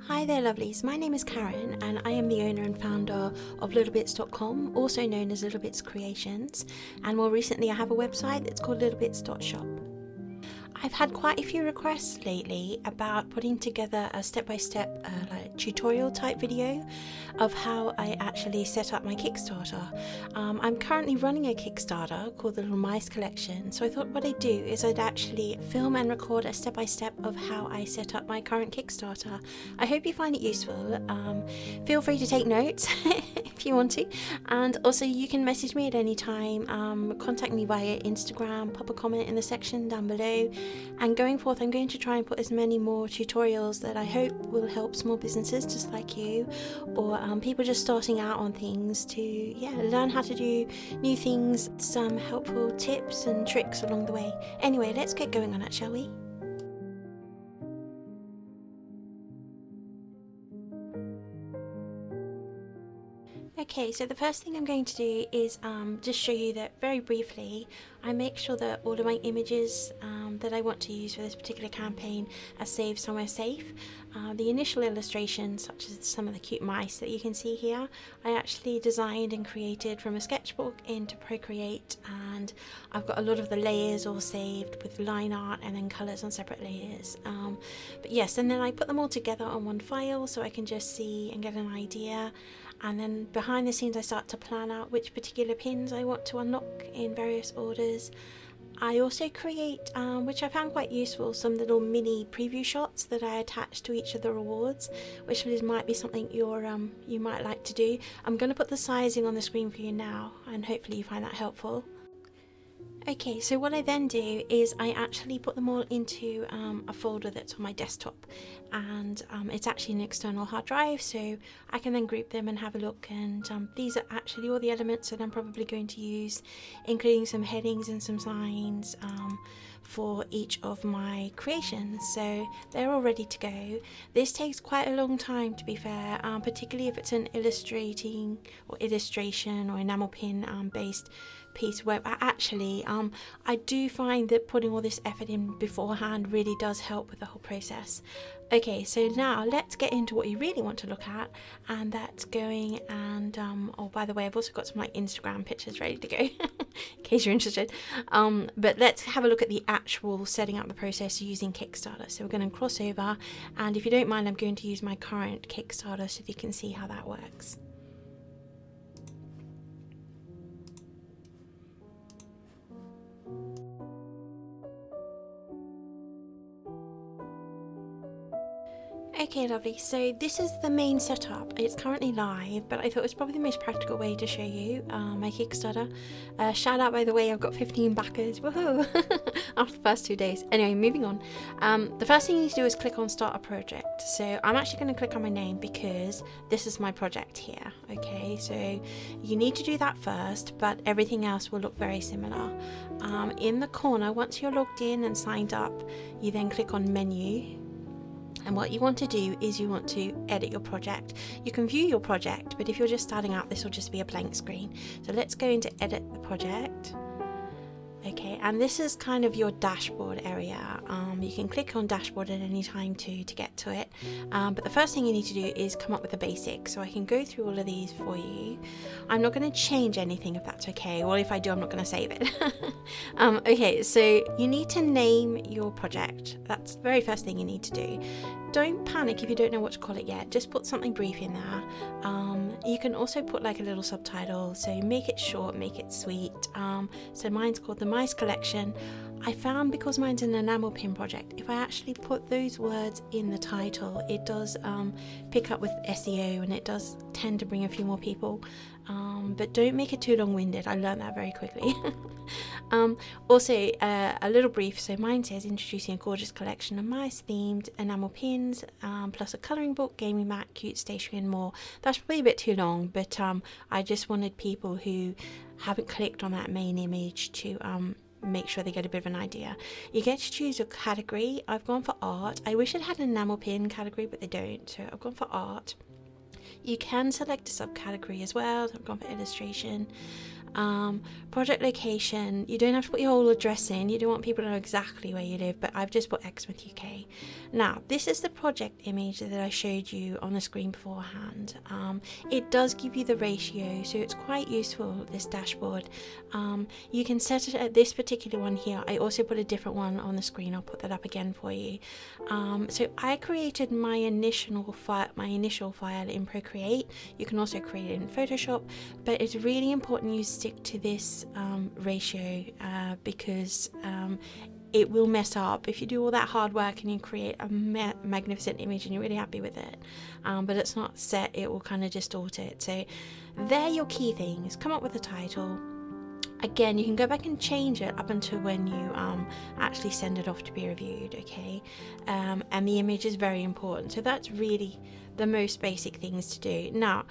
Hi there lovelies, my name is Karen and I am the owner and founder of Lillbits.com, also known as Lillbits Creations, and more recently I have a website that's called lillbits.shop. I've had quite a few requests lately about putting together a step-by-step like tutorial type video of how I actually set up my Kickstarter. I'm currently running a Kickstarter called the Lill Mice Collection, so I thought what I'd do is I'd actually film and record a step-by-step of how I set up my current Kickstarter. I hope you find it useful. Feel free to take notes if you want to, and also you can message me at any time, contact me via Instagram, pop a comment in the section down below. And going forth, I'm going to try and put as many more tutorials that I hope will help small businesses just like you, or people just starting out on things to learn how to do new things, some helpful tips and tricks along the way. Anyway, let's get going on it, shall we? Okay, so the first thing I'm going to do is just show you that very briefly I make sure that all of my images that I want to use for this particular campaign are saved somewhere safe. The initial illustrations, such as some of the cute mice that you can see here, I actually designed and created from a sketchbook into Procreate, and I've got a lot of the layers all saved with line art and then colours on separate layers. But yes, and then I put them all together on one file so I can just see and get an idea. And then behind the scenes I start to plan out which particular pins I want to unlock in various orders. I also create, which I found quite useful, some little mini preview shots that I attach to each of the rewards, which might be something you might like to do. I'm going to put the sizing on the screen for you now, and hopefully you find that helpful. Okay, so what I then do is I actually put them all into a folder that's on my desktop, and it's actually an external hard drive, so I can then group them and have a look, and these are actually all the elements that I'm probably going to use, including some headings and some signs for each of my creations, so they're all ready to go. This takes quite a long time, to be fair, particularly if it's an illustration or enamel pin based piece of work. Actually, I do find that putting all this effort in beforehand really does help with the whole process. Okay, so now let's get into what you really want to look at, and that's going and oh, by the way, I've also got some like Instagram pictures ready to go in case you're interested, but let's have a look at the actual setting up the process using Kickstarter. So we're going to cross over, and if you don't mind, I'm going to use my current Kickstarter so that you can see how that works. Okay lovely, so this is the main setup. It's currently live, but I thought it was probably the most practical way to show you my Kickstarter. Shout out, by the way, I've got 15 backers, woohoo, after the first 2 days. Anyway, moving on. The first thing you need to do is click on start a project. So I'm actually going to click on my name because this is my project here. Okay, so you need to do that first, but everything else will look very similar. In the corner, once you're logged in and signed up, you then click on menu. And what you want to do is you want to edit your project. You can view your project, but if you're just starting out, this will just be a blank screen. So let's go into edit the project. Okay, and this is kind of your dashboard area. You can click on dashboard at any time to get to it, but the first thing you need to do is come up with the basics. So I can go through all of these for you. I'm not going to change anything if that's okay, or if I do, I'm not going to save it. Okay, so you need to name your project. That's the very first thing you need to do. Don't panic if you don't know what to call it yet, just put something brief in there. You can also put like a little subtitle, so make it short, make it sweet. So mine's called the Mice Collection. I found, because mine's an enamel pin project, if I actually put those words in the title, it does pick up with SEO, and it does tend to bring a few more people. But don't make it too long-winded. I learned that very quickly. Also, a little brief. So mine says introducing a gorgeous collection of mice-themed enamel pins, plus a colouring book, gaming mat, cute stationery and more. That's probably a bit too long, but I just wanted people who haven't clicked on that main image to make sure they get a bit of an idea. You get to choose your category. I've gone for art. I wish it had an enamel pin category, but they don't, so I've gone for art. You can select a subcategory as well. So I've gone for illustration. Project location, you don't have to put your whole address in, you don't want people to know exactly where you live, but I've just put Exmouth UK. Now this is the project image that I showed you on the screen beforehand. It does give you the ratio, so it's quite useful, this dashboard. You can set it at this particular one here. I also put a different one on the screen, I'll put that up again for you. So I created my initial file in Procreate. You can also create it in Photoshop, but it's really important you stick to this ratio because it will mess up if you do all that hard work and you create a magnificent image and you're really happy with it, but it's not set, it will kind of distort it. So they're your key things. Come up with a title. Again, you can go back and change it up until when you actually send it off to be reviewed, okay? And the image is very important. So that's really the most basic things to do. Now,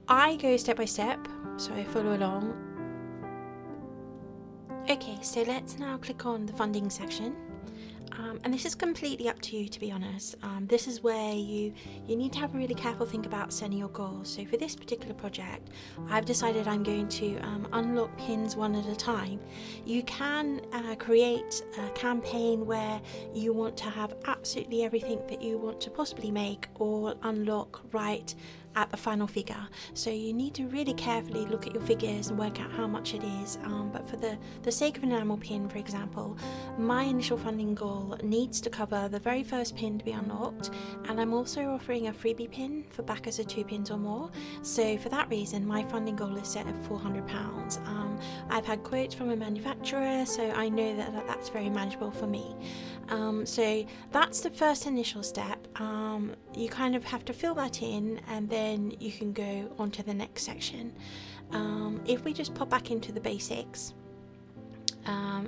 I go step by step, so I follow along. Okay, so let's now click on the funding section. And this is completely up to you, to be honest. This is where you need to have a really careful think about setting your goals. So for this particular project, I've decided I'm going to unlock pins one at a time. You can create a campaign where you want to have absolutely everything that you want to possibly make all unlock right at the final figure, so you need to really carefully look at your figures and work out how much it is, but for the sake of an enamel pin, for example, my initial funding goal needs to cover the very first pin to be unlocked, and I'm also offering a freebie pin for backers of 2 pins or more. So for that reason, my funding goal is set at £400. I've had quotes from a manufacturer, so I know that that's very manageable for me. So that's the first initial step. You kind of have to fill that in, and then you can go on to the next section. If we just pop back into the basics,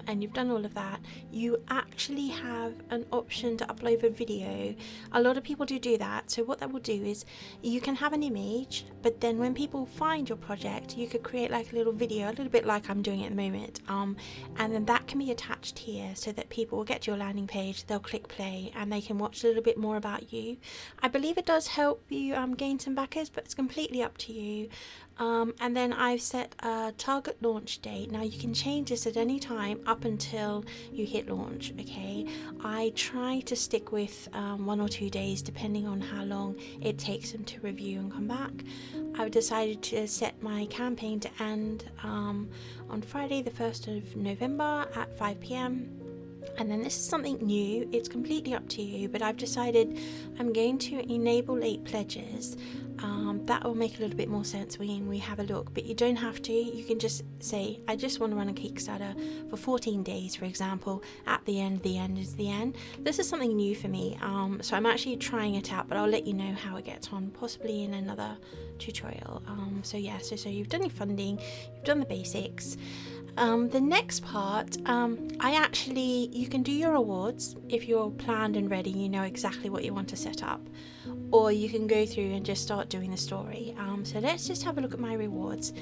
and you've done all of that, you actually have an option to upload a video. A lot of people do that, so what that will do is you can have an image, but then when people find your project, you could create like a little video, a little bit like I'm doing at the moment, and then that can be attached here so that people will get to your landing page, they'll click play, and they can watch a little bit more about you. I believe it does help you gain some backers, but it's completely up to you. And then I've set a target launch date. Now you can change this at any time up until you hit launch, okay? I try to stick with 1 or 2 days depending on how long it takes them to review and come back. I've decided to set my campaign to end on Friday the 1st of November at 5 p.m. And then this is something new, it's completely up to you, but I've decided I'm going to enable late pledges. That will make a little bit more sense when we have a look, but you don't have to. You can just say, I just want to run a Kickstarter for 14 days, for example. At the end is the end. This is something new for me, so I'm actually trying it out, but I'll let you know how it gets on, possibly in another tutorial. So yeah, so you've done your funding, you've done the basics. The next part, you can do your awards if you're planned and ready, you know exactly what you want to set up, or you can go through and just start doing the story. So let's just have a look at my rewards.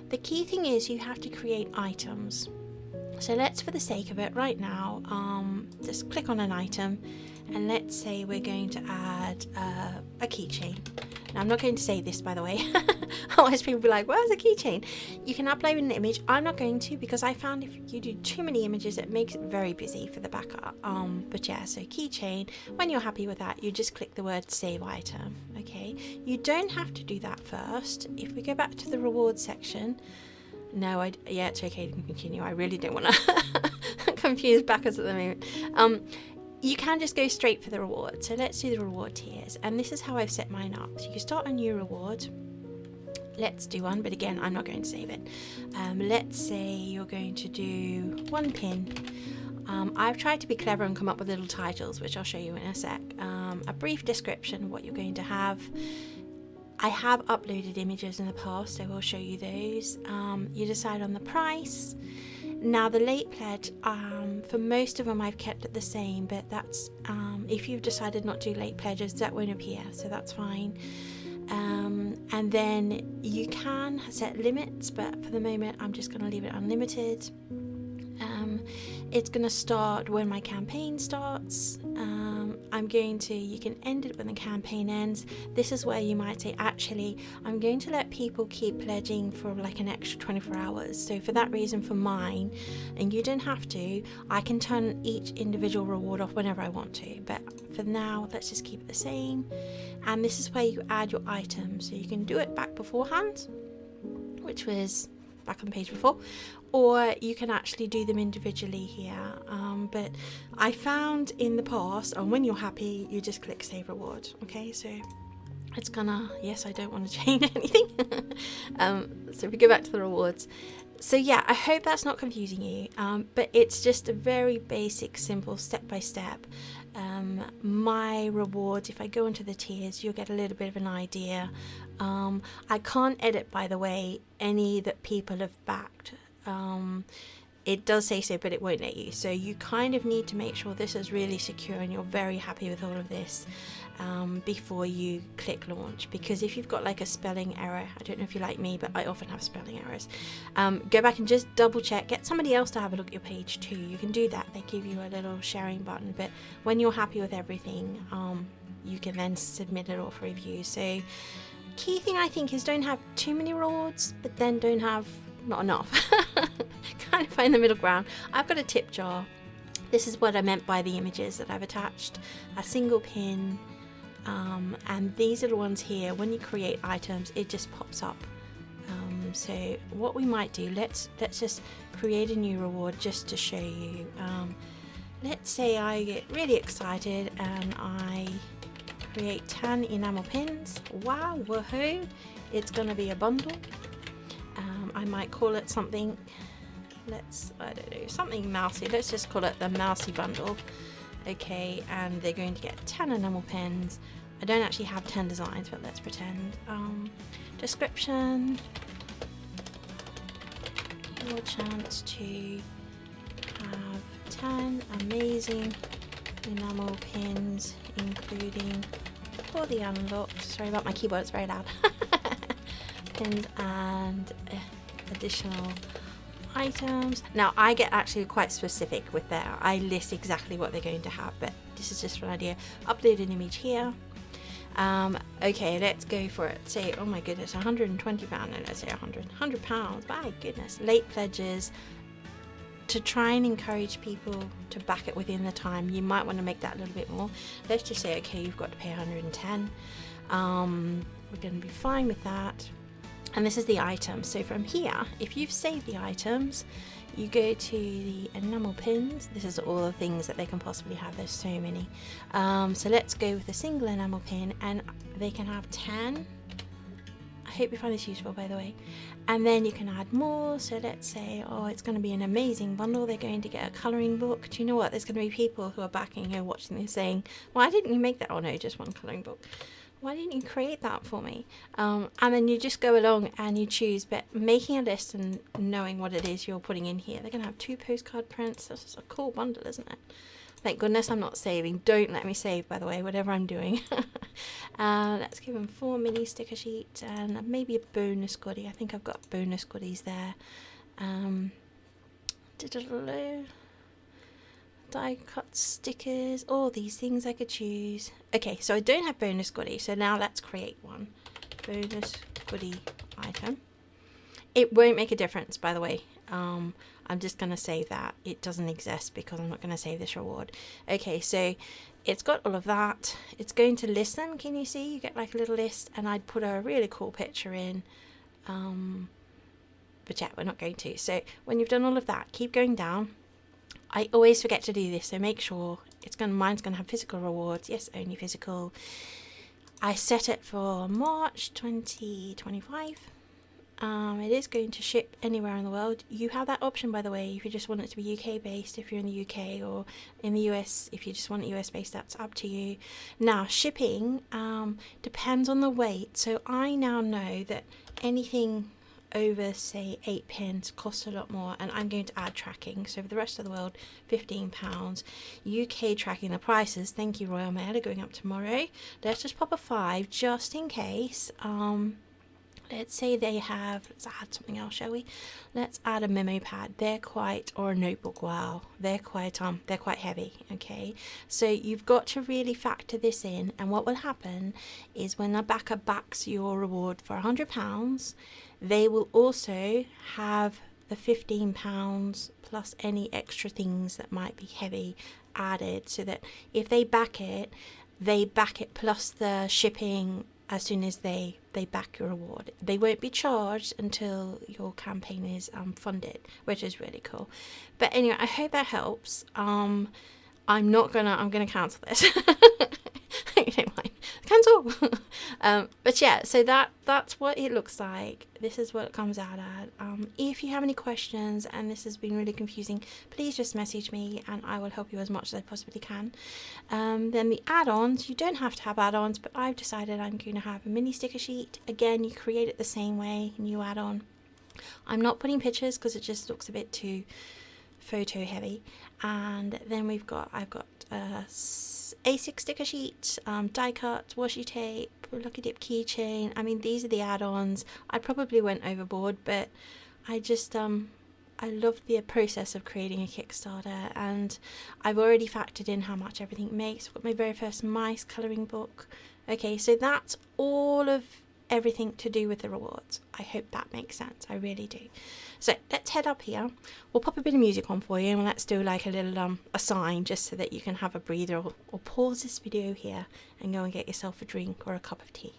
The key thing is you have to create items. So let's, for the sake of it right now, just click on an item, and let's say we're going to add a keychain. Now, I'm not going to say this, by the way, otherwise people will be like, where's a keychain? You can upload an image. I'm not going to, because I found if you do too many images, it makes it very busy for the backer. But yeah, so keychain, when you're happy with that, you just click the word save item, okay? You don't have to do that first. If we go back to the reward section, no, yeah, it's okay to continue. I really don't want to confuse backers at the moment. You can just go straight for the reward. So let's do the reward tiers, and this is how I've set mine up. So you start a new reward. Let's do one, but again, I'm not going to save it. Let's say you're going to do 1 pin. I've tried to be clever and come up with little titles, which I'll show you in a sec. A brief description of what you're going to have. I have uploaded images in the past, so we'll show you those. You decide on the price. Now the late pledge, for most of them I've kept it the same, but that's if you've decided not to do late pledges, that won't appear, so that's fine. And then you can set limits, but for the moment I'm just going to leave it unlimited. It's going to start when my campaign starts. you can end it when the campaign ends. This is where you might say, actually, I'm going to let people keep pledging for like an extra 24 hours. So for that reason, for mine, and you don't have to, I can turn each individual reward off whenever I want to. But for now, let's just keep it the same. And this is where you add your items. So you can do it back beforehand, which was back on the page before, or you can actually do them individually here. But I found in the past, and when you're happy, you just click save reward. Okay, so it's gonna, yes, I don't want to change anything. So if we go back to the rewards, so yeah, I hope that's not confusing you, but it's just a very basic, simple step-by-step. My rewards, if I go into the tiers, you'll get a little bit of an idea. I can't edit, by the way, any that people have backed. It does say so, but it won't let you. So you kind of need to make sure this is really secure and you're very happy with all of this before you click launch. Because if you've got like a spelling error, I don't know if you're like me, but I often have spelling errors, go back and just double check, get somebody else to have a look at your page too. You can do that. They give you a little sharing button, but when you're happy with everything, you can then submit it all for review. So key thing I think is don't have too many rewards, but then don't have not enough. Kind of find the middle ground. I've got a tip jar. This is what I meant by the images that I've attached. A single pin, and these little ones here, when you create items, it just pops up. So what we might do, let's just create a new reward just to show you. Let's say I get really excited and I create 10 enamel pins. Wow, woohoo! It's gonna be a bundle. I might call it something, I don't know, something mousy. Let's just call it the mousy bundle. Okay, and they're going to get 10 enamel pins. I don't actually have 10 designs, but let's pretend. Description, your chance to have 10 amazing enamel pins, including for the unlocked. Sorry about my keyboard, it's very loud. Pins and additional items. Now I get actually quite specific with that. I list exactly what they're going to have, but this is just for an idea. Upload an image here. Okay, let's go for it. Say, oh my goodness, £120. No, let's say £100. My goodness. Late pledges. To try and encourage people to back it within the time, you might want to make that a little bit more. Let's just say, okay, you've got to pay 110. We're going to be fine with that. And this is the item. So from here, if you've saved the items, you go to the enamel pins. This is all the things that they can possibly have. There's so many. So let's go with a single enamel pin, and they can have 10. I hope you find this useful, by the way. And then you can add more. So let's say, oh, it's going to be an amazing bundle. They're going to get a colouring book. Do you know what? There's going to be people who are backing, who are watching this saying, why didn't you make that? Oh no, just one colouring book. Why didn't you create that for me? And then you just go along and you choose, but making a list and knowing what it is you're putting in here. They're going to have 2 postcard prints. This is a cool bundle, isn't it? Thank goodness I'm not saving. Don't let me save, by the way, whatever I'm doing. Let's give them 4 mini sticker sheets and maybe a bonus goodie. I think I've got bonus goodies there. Die cut stickers, all these things I could choose. Okay, so I don't have bonus goodie, so now let's create one. Bonus goodie item. It won't make a difference, by the way. I'm just going to save that. It doesn't exist because I'm not going to save this reward. Okay, so it's got all of that. It's going to list them. Can you see? You get like a little list, and I'd put a really cool picture in. But yeah, we're not going to. So when you've done all of that, keep going down. I always forget to do this, so make sure mine's going to have physical rewards. Yes, only physical. I set it for March 2025. It is going to ship anywhere in the world. You have that option, by the way, if you just want it to be UK based, if you're in the UK, or in the US, if you just want it US based, that's up to you. Now, shipping depends on the weight. So I now know that anything over, say, 8 pins costs a lot more, and I'm going to add tracking. So for the rest of the world, £15. UK tracking the prices, thank you Royal Mail, are going up tomorrow. Let's just pop a 5 just in case. let's say they have, let's add something else, shall we? Let's add a memo pad. They're quite, or a notebook. Wow, they're quite heavy. Okay, so you've got to really factor this in. And what will happen is when a backer backs your reward for £100, they will also have the £15 plus any extra things that might be heavy added, so that if they back it plus the shipping as soon as they back your reward. They won't be charged until your campaign is funded, which is really cool. But anyway, I hope that helps. I'm gonna cancel this. You don't mind. Cancel. But yeah, so that's what it looks like. This is what it comes out at. If you have any questions and this has been really confusing, please just message me and I will help you as much as I possibly can. Then the add-ons, you don't have to have add-ons, but I've decided I'm going to have a mini sticker sheet. Again, you create it the same way, new add-on. I'm not putting pictures because it just looks a bit too photo heavy. And then I've got A6 sticker sheet, die cut, washi tape, lucky dip keychain. I mean, these are the add-ons. I probably went overboard, but I just I love the process of creating a Kickstarter, and I've already factored in how much everything makes. I've got my very first mice colouring book. Okay, so that's all of everything to do with the rewards. I hope that makes sense. I really do. So let's head up here. We'll pop a bit of music on for you, and let's do like a little a sign, just so that you can have a breather, or pause this video here and go and get yourself a drink or a cup of tea.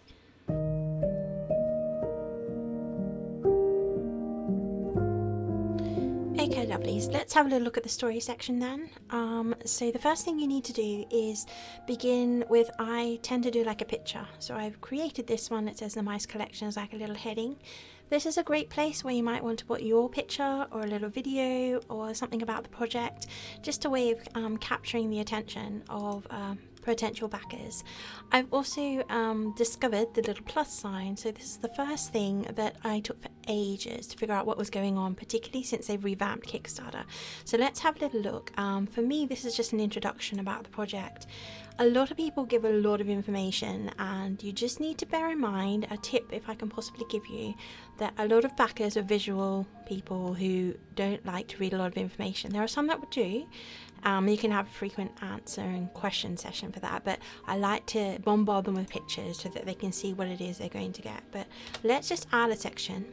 Okay, lovelies, let's have a little look at the story section then. So the first thing you need to do is begin with, I tend to do like a picture. So I've created this one that says the Mice Collection as like a little heading. This is a great place where you might want to put your picture or a little video or something about the project, just a way of capturing the attention of potential backers. I've also discovered the little plus sign. So this is the first thing that I took for ages to figure out what was going on, particularly since they've revamped Kickstarter. So let's have a little look. For me, this is just an introduction about the project. A lot of people give a lot of information, and you just need to bear in mind, a tip if I can possibly give you, that a lot of backers are visual people who don't like to read a lot of information. There are some that would do. You can have a frequent answer and question session for that, but I like to bombard them with pictures so that they can see what it is they're going to get. But let's just add a section,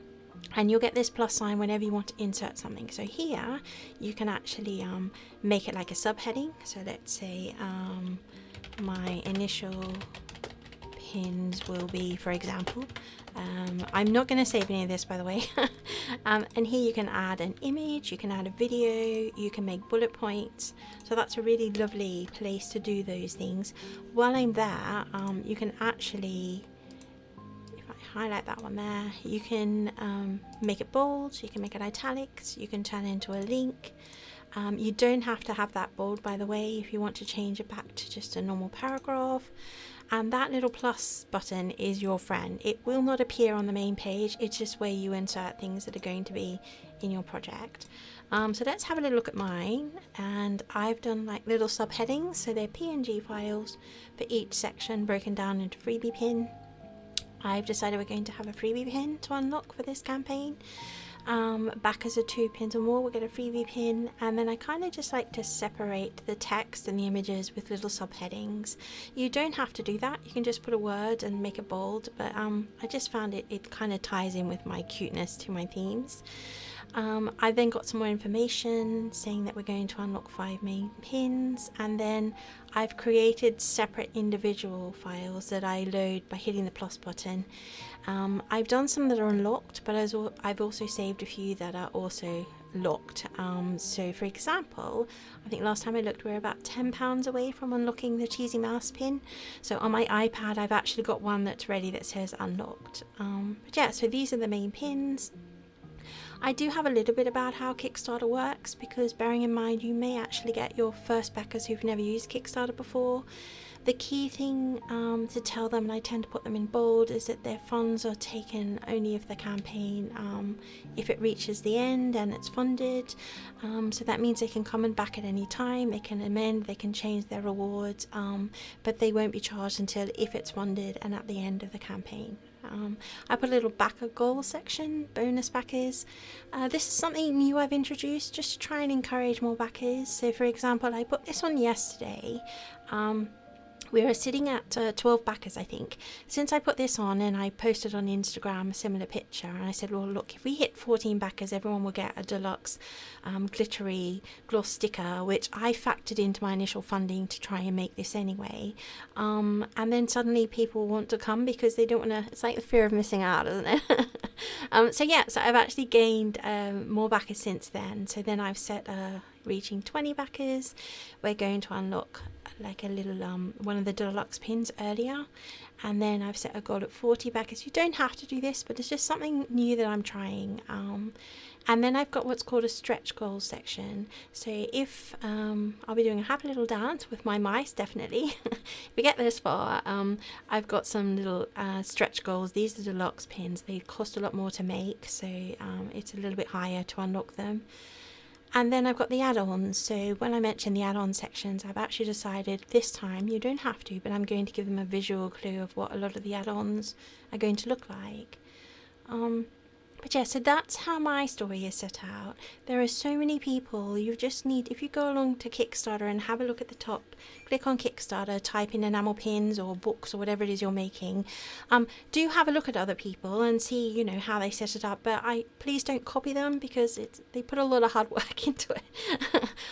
and you'll get this plus sign whenever you want to insert something. So here you can actually make it like a subheading. So let's say my initial pins will be, for example, I'm not going to save any of this, by the way. And here you can add an image, you can add a video, you can make bullet points. So that's a really lovely place to do those things. While I'm there, you can actually, if I highlight that one there, you can make it bold, you can make it italics, you can turn it into a link. You don't have to have that bold, by the way, if you want to change it back to just a normal paragraph. And that little plus button is your friend. It will not appear on the main page. It's just where you insert things that are going to be in your project. So let's have a little look at mine. And I've done like little subheadings. So they're PNG files for each section broken down into freebie pin. I've decided we're going to have a freebie pin to unlock for this campaign. Backers are 2 pins or more, we'll get a freebie pin. And then I kind of just like to separate the text and the images with little subheadings. You don't have to do that, you can just put a word and make it bold, but I just found it kind of ties in with my cuteness to my themes. I then got some more information saying that we're going to unlock 5 main pins, and then I've created separate individual files that I load by hitting the plus button. I've done some that are unlocked, but I've also saved a few that are also locked. So for example, I think last time I looked, we were about £10 away from unlocking the cheesy mouse pin. So on my iPad I've actually got one that's ready that says unlocked. But yeah, so these are the main pins. I do have a little bit about how Kickstarter works, because bearing in mind you may actually get your first backers who've never used Kickstarter before. The key thing to tell them, and I tend to put them in bold, is that their funds are taken only if the campaign, if it reaches the end and it's funded. So that means they can come and back at any time, they can amend, they can change their rewards, but they won't be charged until if it's funded and at the end of the campaign. I put a little backer goal section, bonus backers. This is something new I've introduced just to try and encourage more backers. So for example, I put this on yesterday. We were sitting at 12 backers, I think. Since I put this on and I posted on Instagram a similar picture, and I said, well, look, if we hit 14 backers, everyone will get a deluxe glittery gloss sticker, which I factored into my initial funding to try and make this anyway. And then suddenly people want to come because they don't want to, it's like the fear of missing out, isn't it? So yeah, so I've actually gained more backers since then. So then I've set reaching 20 backers. We're going to unlock like a little one of the deluxe pins earlier, and then I've set a goal at 40 backers. You don't have to do this, but it's just something new that I'm trying. And then I've got what's called a stretch goals section. So if I'll be doing a happy little dance with my mice, definitely. If we get this far, I've got some little stretch goals. These are deluxe pins. They cost a lot more to make, so it's a little bit higher to unlock them. And then I've got the add-ons. So when I mention the add-on sections, I've actually decided this time, you don't have to, but I'm going to give them a visual clue of what a lot of the add-ons are going to look like. But yeah, so that's how my story is set out. There are so many people. You just need, if you go along to Kickstarter and have a look at the top, click on Kickstarter, type in enamel pins or books or whatever it is you're making. Do have a look at other people and see, you know, how they set it up. But please don't copy them because they put a lot of hard work into it.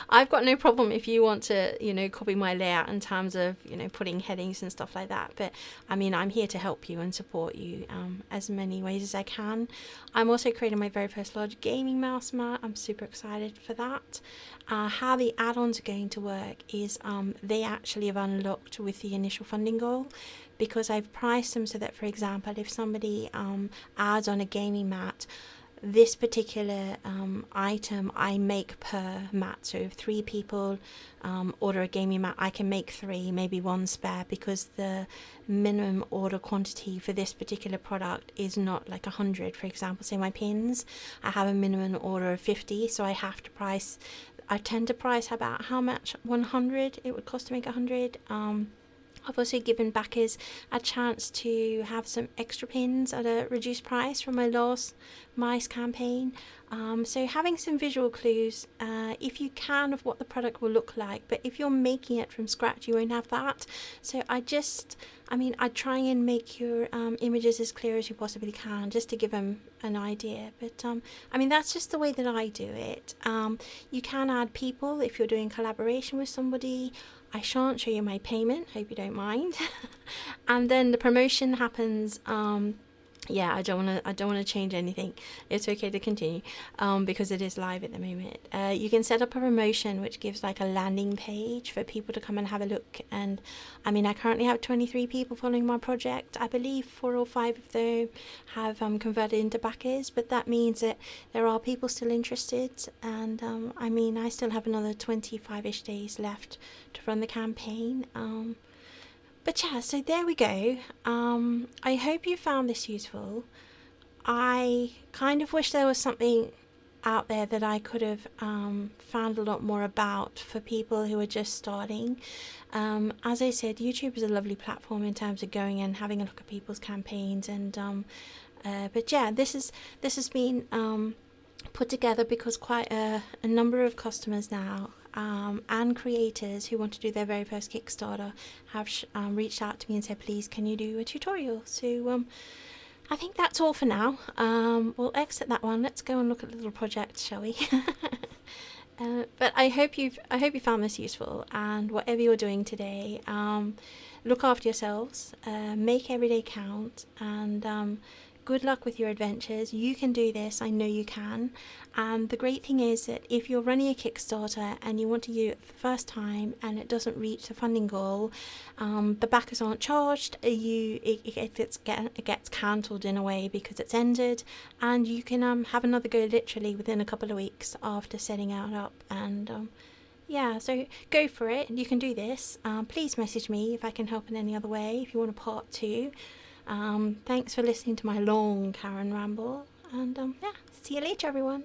I've got no problem if you want to, you know, copy my layout in terms of, you know, putting headings and stuff like that. But I mean, I'm here to help you and support you as many ways as I can. I'm also creating my very first large gaming mouse mat. I'm super excited for that. How the add-ons are going to work is they actually have unlocked with the initial funding goal, because I've priced them so that, for example, if somebody adds on a gaming mat, this particular item I make per mat. So if 3 people order a gaming mat, I can make 3, maybe 1 spare, because the minimum order quantity for this particular product is not like 100. For example, say my pins, I have a minimum order of 50, so I tend to price about how much 100 it would cost to make 100. I've also given backers a chance to have some extra pins at a reduced price from my last mice campaign. So having some visual clues, if you can, of what the product will look like. But if you're making it from scratch, you won't have that. So I try and make your images as clear as you possibly can, just to give them an idea. But that's just the way that I do it. You can add people if you're doing collaboration with somebody. I shan't show you my payment, hope you don't mind. And then the promotion happens. Yeah, I don't want to change anything. It's okay to continue because it is live at the moment. You can set up a promotion which gives like a landing page for people to come and have a look. And I currently have 23 people following my project. I believe 4 or 5 of them have converted into backers, but that means that there are people still interested. And I still have another 25-ish days left to run the campaign. But yeah, so there we go. I hope you found this useful. I kind of wish there was something out there that I could have found a lot more about for people who are just starting. As I said, YouTube is a lovely platform in terms of going and having a look at people's campaigns. And but yeah, this has been put together because quite a number of customers now and creators who want to do their very first Kickstarter have reached out to me and said, please, can you do a tutorial? So I think that's all for now. We'll exit that one. Let's go and look at the little project, shall we? But I hope you found this useful, and whatever you're doing today, look after yourselves, make every day count, and good luck with your adventures. You can do this. I know you can. And the great thing is that if you're running a Kickstarter and you want to do it for the first time and it doesn't reach the funding goal, the backers aren't charged. It gets cancelled in a way because it's ended, and you can have another go literally within a couple of weeks after setting it up. And yeah, so go for it. You can do this. Please message me if I can help in any other way, if you want a part 2. Thanks for listening to my long Karen ramble, and yeah, see you later, everyone.